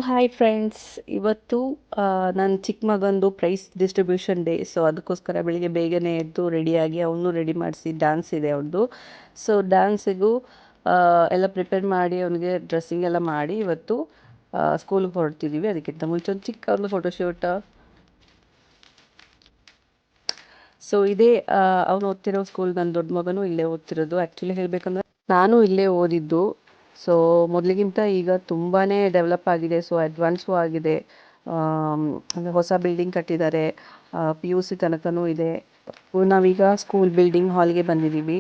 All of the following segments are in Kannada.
Hi friends. ಇವತ್ತು ನನ್ನ ಚಿಕ್ಕ ಮಗಂದು ಪ್ರೈಸ್ ಡಿಸ್ಟ್ರಿಬ್ಯೂಷನ್ ಡೇ. ಸೊ ಅದಕ್ಕೋಸ್ಕರ ಬೆಳಿಗ್ಗೆ ಬೇಗನೆ ಎದ್ದು ರೆಡಿಯಾಗಿ ಅವನು ರೆಡಿ ಮಾಡಿಸಿ ಡ್ಯಾನ್ಸ್ ಇದೆ ಅವ್ರದ್ದು. ಸೊ ಡ್ಯಾನ್ಸಿಗೂ ಎಲ್ಲ ಪ್ರಿಪೇರ್ ಮಾಡಿ ಅವನಿಗೆ ಡ್ರೆಸ್ಸಿಂಗ್ ಎಲ್ಲ ಮಾಡಿ ಇವತ್ತು ಸ್ಕೂಲಿಗೆ ಹೊರಡ್ತಿದ್ದೀವಿ. ಅದಕ್ಕಿಂತ ಮುಂಚೆ ಒಂದು ಚಿಕ್ಕ ಅವ್ರದ್ದು ಫೋಟೋಶೂಟ್. ಸೊ ಇದೇ ಅವನು ಓದ್ತಿರೋ ಸ್ಕೂಲ್. ನನ್ನ ದೊಡ್ಡ ಮಗನೂ ಇಲ್ಲೇ ಓದ್ತಿರೋದು. ಆ್ಯಕ್ಚುಲಿ ಹೇಳಬೇಕಂದ್ರೆ ನಾನು ಇಲ್ಲೇ ಓದಿದ್ದು. ಸೊ ಮೊದಲಿಗಿಂತ ಈಗ ತುಂಬಾ ಡೆವಲಪ್ ಆಗಿದೆ. ಸೊ ಅಡ್ವಾನ್ಸು ಆಗಿದೆ. ಅಂದರೆ ಹೊಸ ಬಿಲ್ಡಿಂಗ್ ಕಟ್ಟಿದ್ದಾರೆ. PUC ತನಕನೂ ಇದೆ. ನಾವೀಗ ಸ್ಕೂಲ್ ಬಿಲ್ಡಿಂಗ್ ಹಾಲ್ಗೆ ಬಂದಿದ್ದೀವಿ.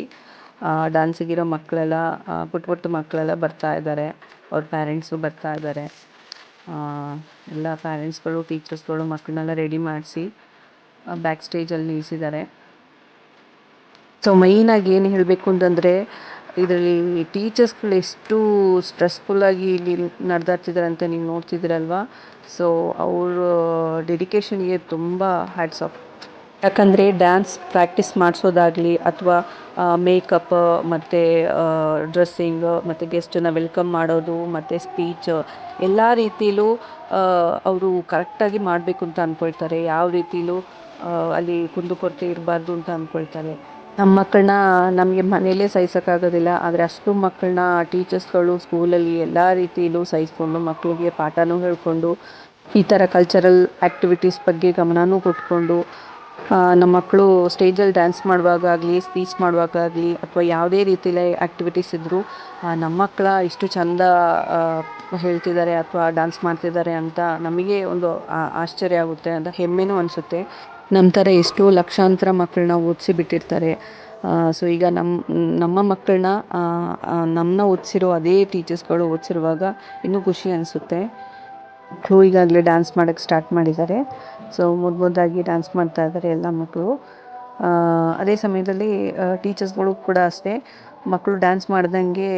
ಡ್ಯಾನ್ಸಿಗಿರೋ ಮಕ್ಕಳೆಲ್ಲ ಪುಟ್ಟ ಪುಟ್ಟ ಮಕ್ಕಳೆಲ್ಲ ಬರ್ತಾ ಇದ್ದಾರೆ. ಅವ್ರ ಪ್ಯಾರೆಂಟ್ಸು ಬರ್ತಾ ಇದ್ದಾರೆ. ಎಲ್ಲ ಪ್ಯಾರೆಂಟ್ಸ್ಗಳು ಟೀಚರ್ಸ್ಗಳು ಮಕ್ಕಳನ್ನೆಲ್ಲ ರೆಡಿ ಮಾಡಿಸಿ ಬ್ಯಾಕ್ ಸ್ಟೇಜಲ್ಲಿ ನಿಲ್ಲಿಸಿದ್ದಾರೆ. ಸೊ ಮೈನಾಗಿ ಏನು ಹೇಳಬೇಕು ಅಂತಂದರೆ, ಇದರಲ್ಲಿ ಟೀಚರ್ಸ್ಗಳು ಎಷ್ಟು ಸ್ಟ್ರೆಸ್ಫುಲ್ಲಾಗಿ ಇಲ್ಲಿ ನಡೆದಾಡ್ತಿದ್ದಾರೆ ಅಂತ ನೀವು ನೋಡ್ತಿದ್ದೀರಲ್ವಾ. ಸೊ ಅವ್ರ ಡೆಡಿಕೇಶನ್ಗೆ ತುಂಬ ಹ್ಯಾಟ್ಸ್ ಆಫ್. ಯಾಕಂದರೆ ಡ್ಯಾನ್ಸ್ ಪ್ರಾಕ್ಟೀಸ್ ಮಾಡಿಸೋದಾಗಲಿ ಅಥವಾ ಮೇಕಪ್ ಮತ್ತು ಡ್ರೆಸ್ಸಿಂಗ್ ಮತ್ತು ಗೆಸ್ಟನ್ನು ವೆಲ್ಕಮ್ ಮಾಡೋದು ಮತ್ತು ಸ್ಪೀಚ್ ಎಲ್ಲ ರೀತಿಲೂ ಅವರು ಕರೆಕ್ಟಾಗಿ ಮಾಡಬೇಕು ಅಂತ ಅಂದ್ಕೊಳ್ತಾರೆ. ಯಾವ ರೀತಿಲೂ ಅಲ್ಲಿ ಕುಂದುಕೊರತೆ ಇರಬಾರ್ದು ಅಂತ ಅಂದ್ಕೊಳ್ತಾರೆ. ನಮ್ಮ ಮಕ್ಕಳನ್ನ ನಮಗೆ ಮನೆಯಲ್ಲೇ ಸಹಿಸೋಕ್ಕಾಗೋದಿಲ್ಲ, ಆದರೆ ಅಷ್ಟು ಮಕ್ಕಳನ್ನ ಟೀಚರ್ಸ್ಗಳು ಸ್ಕೂಲಲ್ಲಿ ಎಲ್ಲ ರೀತಿಲೂ ಸಹಿಸ್ಕೊಂಡು ಮಕ್ಕಳಿಗೆ ಪಾಠನೂ ಹೇಳ್ಕೊಂಡು ಈ ಥರ ಕಲ್ಚರಲ್ ಆ್ಯಕ್ಟಿವಿಟೀಸ್ ಬಗ್ಗೆ ಗಮನನೂ ಕೊಟ್ಕೊಂಡು ನಮ್ಮ ಮಕ್ಕಳು ಸ್ಟೇಜಲ್ಲಿ ಡ್ಯಾನ್ಸ್ ಮಾಡುವಾಗಲಿ ಸ್ಪೀಚ್ ಮಾಡುವಾಗಲಿ ಅಥವಾ ಯಾವುದೇ ರೀತಿಯಲ್ಲಿ ಆ್ಯಕ್ಟಿವಿಟೀಸ್ ಇದ್ದರೂ ನಮ್ಮ ಮಕ್ಕಳ ಇಷ್ಟು ಚೆಂದ ಹೇಳ್ತಿದ್ದಾರೆ ಅಥವಾ ಡ್ಯಾನ್ಸ್ ಮಾಡ್ತಿದ್ದಾರೆ ಅಂತ ನಮಗೆ ಒಂದು ಆಶ್ಚರ್ಯ ಆಗುತ್ತೆ, ಅಂತ ಹೆಮ್ಮೆನೂ ಅನಿಸುತ್ತೆ. ನಮ್ಮ ಥರ ಎಷ್ಟೋ ಲಕ್ಷಾಂತರ ಮಕ್ಕಳನ್ನ ಓದಿಸಿ ಬಿಟ್ಟಿರ್ತಾರೆ. ಸೊ ಈಗ ನಮ್ಮ ಮಕ್ಕಳನ್ನ ನಮ್ಮನ್ನ ಓದಿಸಿರೋ ಅದೇ ಟೀಚರ್ಸ್ಗಳು ಓದಿಸಿರುವಾಗ ಇನ್ನೂ ಖುಷಿ ಅನಿಸುತ್ತೆ. ಮಕ್ಕಳು ಈಗಾಗಲೇ ಡ್ಯಾನ್ಸ್ ಮಾಡೋಕ್ಕೆ ಸ್ಟಾರ್ಟ್ ಮಾಡಿದ್ದಾರೆ. ಸೊ ಮುದ್ದಾಗಿ ಡ್ಯಾನ್ಸ್ ಮಾಡ್ತಾ ಇದ್ದಾರೆ ಎಲ್ಲ ಮಕ್ಕಳು. ಅದೇ ಸಮಯದಲ್ಲಿ ಟೀಚರ್ಸ್ಗಳು ಕೂಡ ಅಷ್ಟೇ, ಮಕ್ಕಳು ಡ್ಯಾನ್ಸ್ ಮಾಡ್ದಂಗೆ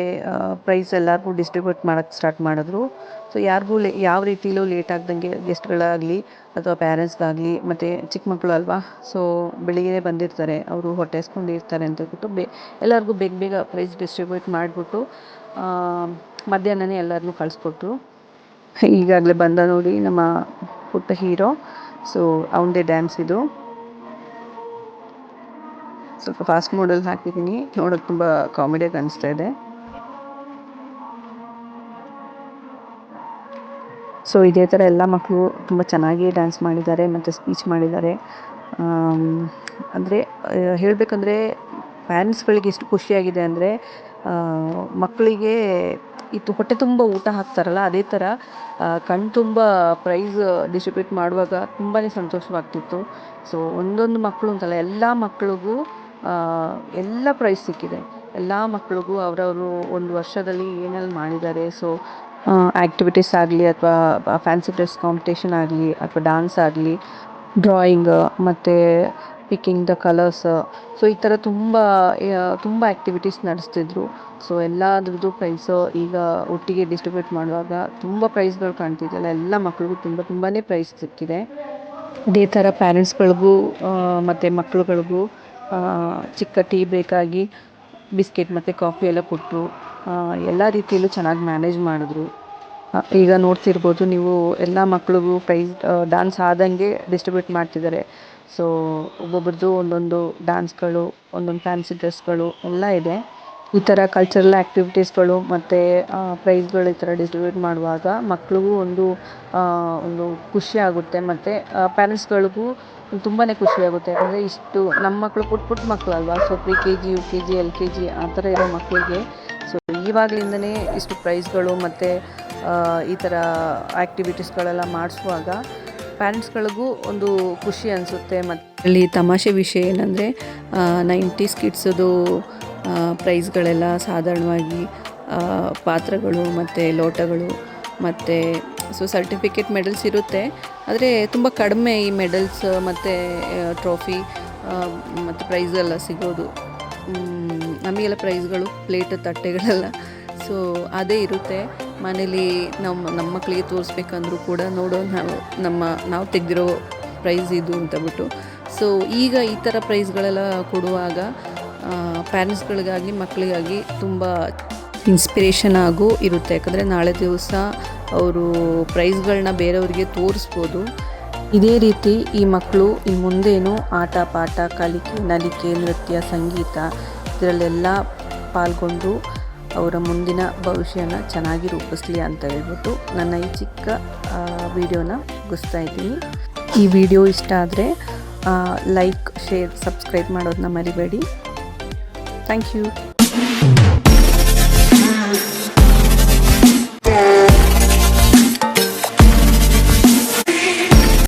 ಪ್ರೈಸ್ ಎಲ್ಲರಿಗೂ ಡಿಸ್ಟ್ರಿಬ್ಯೂಟ್ ಮಾಡೋಕ್ಕೆ ಸ್ಟಾರ್ಟ್ ಮಾಡಿದ್ರು. ಸೊ ಯಾರಿಗೂ ಯಾವ ರೀತಿಲೂ ಲೇಟ್ ಆಗ್ದಂಗೆ ಗೆಸ್ಟ್ಗಳಾಗಲಿ ಅಥವಾ ಪ್ಯಾರೆಂಟ್ಸ್ಗಾಗಲಿ ಮತ್ತು ಚಿಕ್ಕ ಮಕ್ಕಳು ಅಲ್ವಾ, ಸೊ ಬೆಳಿಗ್ಗೆ ಬಂದಿರ್ತಾರೆ, ಅವರು ಹೊಟ್ಟೆ ಹಸ್ಕೊಂಡಿರ್ತಾರೆ ಅಂತ ಹೇಳ್ಬಿಟ್ಟು ಎಲ್ಲರಿಗೂ ಬೇಗ ಬೇಗ ಪ್ರೈಸ್ ಡಿಸ್ಟ್ರಿಬ್ಯೂಟ್ ಮಾಡಿಬಿಟ್ಟು ಮಧ್ಯಾಹ್ನನೇ ಎಲ್ಲರನ್ನೂ ಕಳಿಸ್ಕೊಟ್ರು. ಈಗಾಗಲೇ ಬಂದ ನೋಡಿ ನಮ್ಮ ಪುಟ್ಟ ಹೀರೋ. ಸೊ ಅವನದೇ ಡ್ಯಾನ್ಸ್ ಇದು. ಸ್ವಲ್ಪ ಫಾಸ್ಟ್ ಮೋಡಲ್ಲಿ ಹಾಕಿದ್ದೀನಿ, ನೋಡೋಕ್ಕೆ ತುಂಬ ಕಾಮಿಡಿಯಾಗಿ ಅನಿಸ್ತಾ ಇದೆ. ಸೊ ಇದೇ ಥರ ಎಲ್ಲ ಮಕ್ಕಳು ತುಂಬ ಚೆನ್ನಾಗಿ ಡ್ಯಾನ್ಸ್ ಮಾಡಿದ್ದಾರೆ ಮತ್ತು ಸ್ಪೀಚ್ ಮಾಡಿದ್ದಾರೆ. ಅಂದರೆ ಹೇಳಬೇಕಂದ್ರೆ ಪ್ಯಾರೆಂಟ್ಸ್ಗಳಿಗೆ ಎಷ್ಟು ಖುಷಿಯಾಗಿದೆ ಅಂದರೆ, ಮಕ್ಕಳಿಗೆ ಇದು ಹೊಟ್ಟೆ ತುಂಬ ಊಟ ಹಾಕ್ತಾರಲ್ಲ, ಅದೇ ಥರ ಕಣ್ಣು ತುಂಬ ಪ್ರೈಸ್ ಡಿಸ್ಟ್ರಿಬ್ಯೂಟ್ ಮಾಡುವಾಗ ತುಂಬಾ ಸಂತೋಷವಾಗ್ತಿತ್ತು. ಸೊ ಒಂದೊಂದು ಮಕ್ಕಳು ಅಂತಲ್ಲ, ಎಲ್ಲ ಮಕ್ಕಳಿಗೂ ಎಲ್ಲ ಪ್ರೈಸ್ ಸಿಕ್ಕಿದೆ. ಎಲ್ಲ ಮಕ್ಕಳಿಗೂ ಅವರವರು ಒಂದು ವರ್ಷದಲ್ಲಿ ಏನೆಲ್ಲ ಮಾಡಿದ್ದಾರೆ. ಸೊ ಆ್ಯಕ್ಟಿವಿಟೀಸ್ ಆಗಲಿ ಅಥವಾ ಫ್ಯಾನ್ಸಿ ಡ್ರೆಸ್ ಕಾಂಪಿಟೇಷನ್ ಆಗಲಿ ಅಥವಾ ಡ್ಯಾನ್ಸ್ ಆಗಲಿ, ಡ್ರಾಯಿಂಗ್ ಮತ್ತು ಪಿಕ್ಕಿಂಗ್ ದ ಕಲರ್ಸ್, ಸೊ ಈ ಥರ ತುಂಬ ಆ್ಯಕ್ಟಿವಿಟೀಸ್ ನಡೆಸ್ತಿದ್ರು. ಸೊ ಎಲ್ಲದ್ರದ್ದು ಪ್ರೈಸು ಈಗ ಒಟ್ಟಿಗೆ ಡಿಸ್ಟ್ರಿಬ್ಯೂಟ್ ಮಾಡುವಾಗ ತುಂಬ ಪ್ರೈಸ್ಗಳು ಕಾಣ್ತಿದ್ದಲ್ಲ, ಎಲ್ಲ ಮಕ್ಕಳಿಗೂ ತುಂಬಾ ಪ್ರೈಸ್ ಸಿಕ್ಕಿದೆ. ಇದೇ ಥರ ಪ್ಯಾರೆಂಟ್ಸ್ಗಳಿಗೂ ಮತ್ತು ಮಕ್ಕಳುಗಳಿಗೂ ಚಿಕ್ಕ ಟೀ ಬೇಕಾಗಿ ಬಿಸ್ಕೆಟ್ ಮತ್ತು ಕಾಫಿ ಎಲ್ಲ ಕೊಟ್ಟರು. ಎಲ್ಲ ರೀತಿಯಲ್ಲೂ ಚೆನ್ನಾಗಿ ಮ್ಯಾನೇಜ್ ಮಾಡಿದ್ರು. ಈಗ ನೋಡ್ತಿರ್ಬೋದು ನೀವು, ಎಲ್ಲ ಮಕ್ಳಿಗೂ ಪ್ರೈಸ್ ಡ್ಯಾನ್ಸ್ ಆದಂಗೆ ಡಿಸ್ಟ್ರಿಬ್ಯೂಟ್ ಮಾಡ್ತಿದ್ದಾರೆ. ಸೊ ಒಬ್ಬೊಬ್ರದ್ದು ಒಂದೊಂದು ಡ್ಯಾನ್ಸ್ಗಳು, ಒಂದೊಂದು ಫ್ಯಾನ್ಸಿ ಡ್ರೆಸ್ಗಳು ಎಲ್ಲ ಇದೆ. ಈ ಥರ ಕಲ್ಚರಲ್ ಆ್ಯಕ್ಟಿವಿಟೀಸ್ಗಳು ಮತ್ತು ಪ್ರೈಸ್ಗಳು ಈ ಥರ ಡಿಸ್ಟ್ರಿಬ್ಯೂಟ್ ಮಾಡುವಾಗ ಮಕ್ಳಿಗೂ ಒಂದು ಖುಷಿ ಆಗುತ್ತೆ ಮತ್ತು ಪ್ಯಾರೆಂಟ್ಸ್ಗಳಿಗೂ ತುಂಬಾ ಖುಷಿಯಾಗುತ್ತೆ. ಯಾಕಂದರೆ ಇಷ್ಟು ನಮ್ಮ ಮಕ್ಕಳು ಪುಟ್ಟ ಮಕ್ಕಳಲ್ವಾ, ಸೊ PKG UKG LKG ಆ ಥರ ಇರೋ ಮಕ್ಕಳಿಗೆ ಸೊ ಇವಾಗಲಿಂದನೇ ಇಷ್ಟು ಪ್ರೈಸ್ಗಳು ಮತ್ತು ಈ ಥರ ಆ್ಯಕ್ಟಿವಿಟೀಸ್ಗಳೆಲ್ಲ ಮಾಡಿಸುವಾಗ ಪ್ಯಾರೆಂಟ್ಸ್ಗಳಿಗೂ ಒಂದು ಖುಷಿ ಅನಿಸುತ್ತೆ. ಮತ್ತು ಅಲ್ಲಿ ತಮಾಷೆ ವಿಷಯ ಏನಂದರೆ 90s ಕಿಡ್ಸದು ಪ್ರೈಸ್ಗಳೆಲ್ಲ ಸಾಧಾರಣವಾಗಿ ಪಾತ್ರಗಳು ಮತ್ತು ಲೋಟಗಳು ಮತ್ತು ಸೊ ಸರ್ಟಿಫಿಕೇಟ್ ಮೆಡಲ್ಸ್ ಇರುತ್ತೆ. ಆದರೆ ತುಂಬ ಕಡಿಮೆ ಈ ಮೆಡಲ್ಸ್ ಮತ್ತು ಟ್ರೋಫಿ ಮತ್ತು ಪ್ರೈಸೆಲ್ಲ ಸಿಗೋದು. ನಮಗೆಲ್ಲ ಪ್ರೈಸ್ಗಳು ಪ್ಲೇಟ್ ತಟ್ಟೆಗಳೆಲ್ಲ ಸೊ ಅದೇ ಇರುತ್ತೆ. ಮನೇಲಿ ನಮ್ಮ ಮಕ್ಕಳಿಗೆ ತೋರಿಸ್ಬೇಕಂದ್ರೂ ಕೂಡ ನೋಡೋ ನಾವು ತೆಗೆದಿರೋ ಪ್ರೈಸ್ ಇದು ಅಂತಬಿಟ್ಟು. ಸೊ ಈಗ ಈ ಥರ ಪ್ರೈಸ್ಗಳೆಲ್ಲ ಕೊಡುವಾಗ ಪ್ಯಾರೆಂಟ್ಸ್ಗಳಿಗಾಗಿ ಮಕ್ಕಳಿಗಾಗಿ ತುಂಬ ಇನ್ಸ್ಪಿರೇಷನ್ ಆಗು ಇರುತ್ತೆ. ಯಾಕಂದರೆ ನಾಳೆ ದಿವಸ ಅವರು ಪ್ರೈಸ್ಗಳನ್ನ ಬೇರೆಯವರಿಗೆ ತೋರಿಸ್ಬೋದು. ಇದೇ ರೀತಿ ಈ ಮಕ್ಕಳು ಇನ್ನು ಮುಂದೇನು ಆಟ ಪಾಠ ಕಲಿಕೆ ನಲಿಕೆ ನೃತ್ಯ ಸಂಗೀತ ಇದರಲ್ಲೆಲ್ಲ ಪಾಲ್ಗೊಂಡು ಅವರ ಮುಂದಿನ ಭವಿಷ್ಯನ ಚೆನ್ನಾಗಿ ರೂಪಿಸ್ಲಿ ಅಂತ ಹೇಳ್ಬಿಟ್ಟು ನನ್ನ ಈ ಚಿಕ್ಕ ವಿಡಿಯೋನ ಮುಗಿಸ್ತಾ ಇದ್ದೀನಿ. ಈ ವಿಡಿಯೋ ಇಷ್ಟ ಆದರೆ ಲೈಕ್ ಶೇರ್ ಸಬ್ಸ್ಕ್ರೈಬ್ ಮಾಡೋದನ್ನ ಮರಿಬೇಡಿ. Thank you.